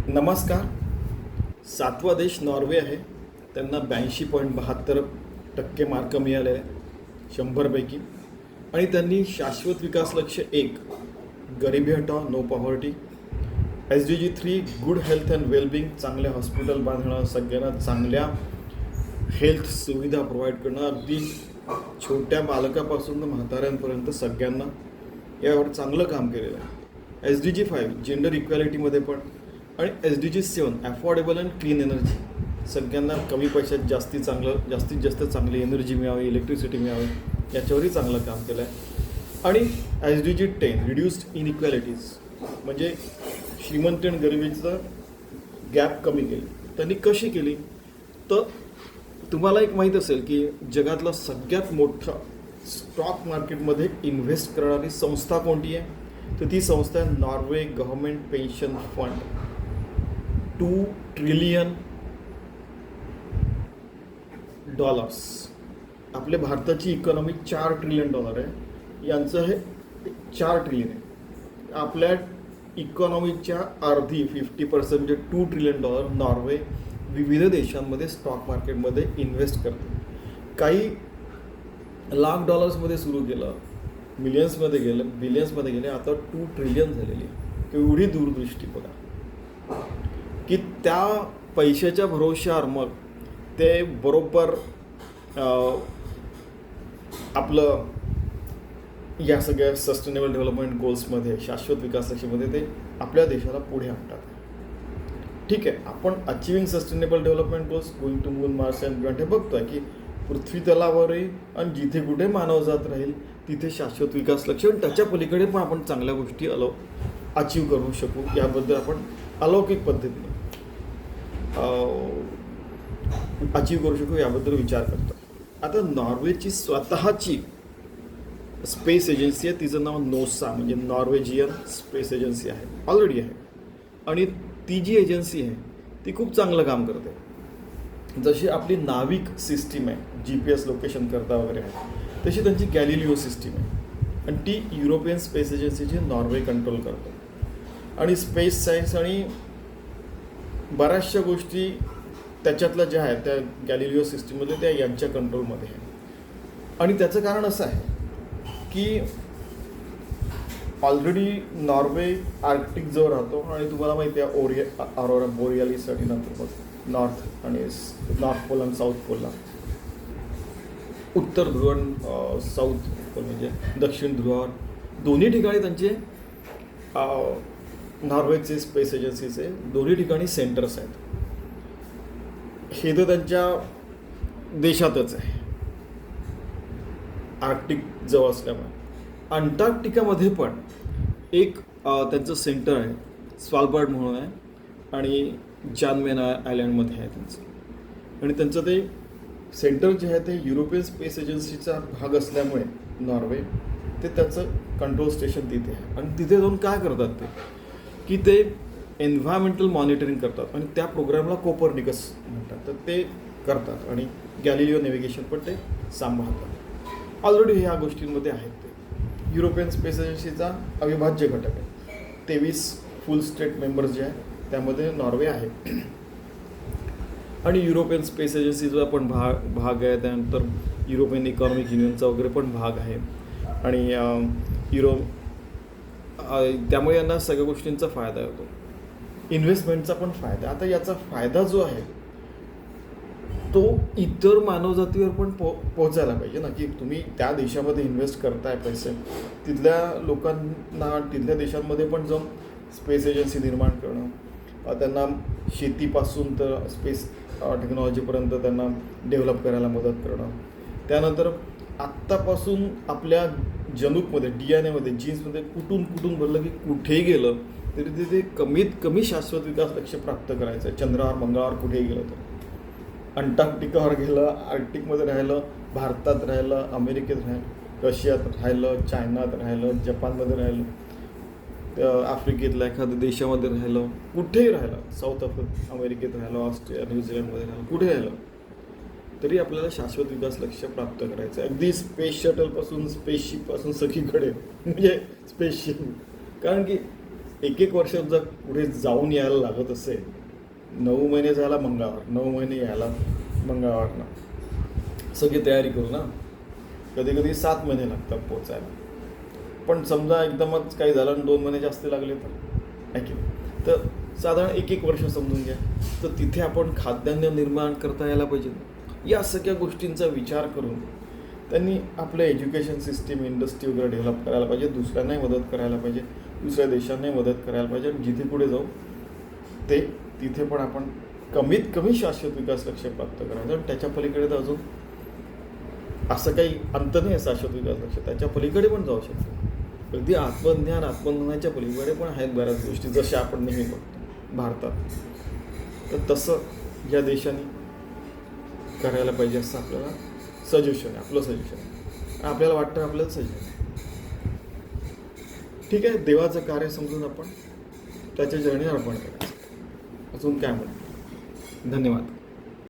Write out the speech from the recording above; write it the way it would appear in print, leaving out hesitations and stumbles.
नमस्कार. 7वा देश नॉर्वे आहे. त्यांना 82.72% मार्क मिळाले आहे 100पैकी. आणि त्यांनी शाश्वत विकास लक्ष्य 1 गरिबी हटाव no poverty, SDG 3 good health and wellbeing चांगले हॉस्पिटल बांधणं, सगळ्यांना चांगल्या हेल्थ सुविधा प्रोव्हाइड करणं, अगदी छोट्या बालकापासून म्हाताऱ्यांपर्यंत सगळ्यांना यावर चांगलं काम केलेलं आहे. SDG 5 जेंडर इक्वॅलिटीमध्ये पण, आणि SDG 7 affordable and clean energy, सगळ्यांना कमी पैशात जास्तीत जास्त चांगली एनर्जी मिळावी, इलेक्ट्रिसिटी मिळावी, याच्यावरही चांगलं काम केलं आहे. आणि SDG 10 रिड्यूस्ड इनइक्वॅलिटीज, म्हणजे श्रीमंत आणि गरिबीचं गॅप कमी केली. त्यांनी कशी केली तर तुम्हाला एक माहीत असेल की जगातलं सगळ्यात मोठं स्टॉक मार्केटमध्ये इन्व्हेस्ट करणारी संस्था कोणती आहे? तर ती संस्था आहे Norway government pension fund. $2 trillion. आपल्या भारताची इकॉनॉमी $4 ट्रिलियन आहे. यांचं हे 4 ट्रिलियन आहे. आपल्या इकॉनॉमीच्या अर्धी 50% म्हणजे $2 ट्रिलियन नॉर्वे विविध देशांमध्ये स्टॉक मार्केटमध्ये इन्व्हेस्ट करते. काही लाख डॉलर्समध्ये सुरू केलं, मिलियन्समध्ये गेलं, बिलियन्समध्ये गेले, आता 2 ट्रिलियन झालेली आहे. एवढी दूरदृष्टी बघा की त्या पैशाच्या भरोश्यावर मग ते बरोबर आपलं या सगळ्या सस्टेनेबल डेव्हलपमेंट गोल्समध्ये, शाश्वत विकास लक्ष्यामध्ये ते आपल्या देशाला पुढे आणतात. ठीक आहे, आपण achieving sustainable development goals, going to moon, Mars and beyond हे बघतोय की पृथ्वी तलावरही आणि जिथे कुठे मानवजात राहील तिथे शाश्वत विकास लक्ष्य आणि त्याच्या पलीकडे पण आपण चांगल्या गोष्टी अचीव्ह करू शकू, याबद्दल आपण अलौकिक पद्धतीने अचीव्ह करू शकू याबद्दल विचार करतो. आता नॉर्वेची स्वतःची स्पेस एजन्सी आहे, तिचं नाव नोसा म्हणजे नॉर्वेजियन स्पेस एजन्सी आहे, ऑलरेडी आहे. आणि ती जी एजन्सी आहे ती खूप चांगलं काम करते. जशी आपली नाविक सिस्टीम आहे, GPS लोकेशन करता वगैरे आहे, तशी त्यांची गॅलिलिओ सिस्टीम आहे आणि ती युरोपियन स्पेस एजन्सीची नॉर्वे कंट्रोल करतो. आणि स्पेस सायन्स आणि बऱ्याचशा गोष्टी त्याच्यातल्या ज्या आहेत त्या गॅलिलिओ सिस्टीममध्ये त्या यांच्या कंट्रोलमध्ये आहे. आणि त्याचं कारण असं आहे की ऑलरेडी नॉर्वे आर्क्टिक जवळ राहतो आणि तुम्हाला माहिती आहे ऑरोरा बोरियालिससाठी नंतर मग नॉर्थ पोल आणि साऊथ पोलला, उत्तर ध्रुव आणि साऊथ पोल म्हणजे दक्षिण ध्रुवावर दोन्ही ठिकाणी त्यांचे नॉर्वेचे स्पेस एजन्सीचे दोन्ही ठिकाणी सेंटर्स आहेत. हे तर त्यांच्या देशातच आहे आर्क्टिक जवळ असल्यामुळे. अंटार्क्टिकामध्ये पण एक त्यांचं सेंटर आहे, स्वालबार्ड म्हणून आहे आणि जानमेन आयलँडमध्ये आहे त्यांचं. आणि त्यांचं ते सेंटर जे आहे ते युरोपियन स्पेस एजन्सीचा भाग असल्यामुळे नॉर्वे ते त्याचं कंट्रोल स्टेशन तिथे आहे. आणि तिथे जाऊन काय करतात ते की ते एन्व्हायरमेंटल मॉनिटरिंग करतात आणि त्या प्रोग्रामला कोपर्निकस म्हणतात, तर ते करतात आणि गॅलिलिओ नेव्हिगेशन पण ते सांभाळतात. ऑलरेडी ह्या गोष्टींमध्ये आहेत. ते युरोपियन स्पेस एजन्सीचा अविभाज्य घटक आहे. 23 फुल स्टेट मेंबर्स जे आहेत त्यामध्ये नॉर्वे आहे. आणि युरोपियन स्पेस एजन्सीचा पण भाग आहे. त्यानंतर युरोपियन इकॉनॉमिक युनियनचा वगैरे पण भाग आहे. आणि त्यामुळे यांना सगळ्या गोष्टींचा फायदा होतो, इन्व्हेस्टमेंटचा पण फायदा. आता याचा फायदा जो आहे तो इतर मानवजातीवर पण पोहोचायला पाहिजे ना, की तुम्ही त्या देशामध्ये इन्व्हेस्ट करताय पैसे, तिथल्या लोकांना तिथल्या देशांमध्ये पण जाऊन स्पेस एजन्सी निर्माण करणं, त्यांना शेतीपासून तर स्पेस टेक्नॉलॉजीपर्यंत त्यांना डेव्हलप करायला मदत करणं. त्यानंतर आत्तापासून आपल्या जनुकमध्ये, DNA मध्ये, जीन्समध्ये कुठून भरलं की कुठेही गेलं तरी तिथे कमीत कमी शाश्वत विकास लक्ष्य प्राप्त करायचं आहे. चंद्रावर, मंगळावर कुठेही गेलं तर, अंटार्क्टिकावर गेलं, आर्क्टिकमध्ये राहिलं, भारतात राहिलं, अमेरिकेत राहिलं, रशियात राहिलं, चायनात राहिलं, जपानमध्ये राहिलं, आफ्रिकेतल्या एखाद्या देशामध्ये राहिलं, कुठेही राहिलं, साऊथ अमेरिकेत राहिलं, ऑस्ट्रेलिया, न्यूझीलंडमध्ये राहिलं, कुठे राहिलं तरी आपल्याला शाश्वत विकास लक्ष्य प्राप्त करायचं आहे. अगदी स्पेस शटलपासून, स्पेसशिपपासून सगळीकडे, म्हणजे स्पेसशिप. कारण की एक वर्ष जर पुढे जाऊन यायला लागत असेल, 9 महिने जायला मंगळवार, 9 महिने यायला मंगळवारनं सगळी तयारी करू ना. कधी कधी 7 महिने लागतात पोचायला. पण समजा एकदमच काही झालं आणि 2 महिने जास्त लागले तर आहे की नाही, तर साधारण एक वर्ष समजून घ्या. तर तिथे आपण खाद्यान्न निर्माण करता यायला पाहिजे. या सगळ्या गोष्टींचा विचार करून त्यांनी आपलं एज्युकेशन सिस्टीम, इंडस्ट्री वगैरे डेव्हलप करायला पाहिजे, दुसऱ्यांनाही मदत करायला पाहिजे, दुसऱ्या देशांनाही मदत करायला पाहिजे. आणि जिथे पुढे जाऊ ते तिथे पण आपण कमीत कमी शाश्वत विकास लक्ष्य प्राप्त करायचं. आणि त्याच्या पलीकडे तर अजून असं काही अंत नाही आहे शाश्वत विकास लक्ष्य, त्याच्या पलीकडे पण जाऊ शकतो. अगदी आत्मज्ञानाच्या पलीकडे पण आहेत बऱ्याच गोष्टी, जशा आपण नेहमी बघतो भारतात. तर तसं या देशाने करायला पाहिजे असं आपल्याला सजेशन आहे, आपलं सजेशन आहे. आपल्याला वाटतं आपल्याला सजेशन. ठीक आहे, देवाचं कार्य समजून आपण त्याच्या चरणी अर्पण करायचं. अजून काय म्हणतो. धन्यवाद.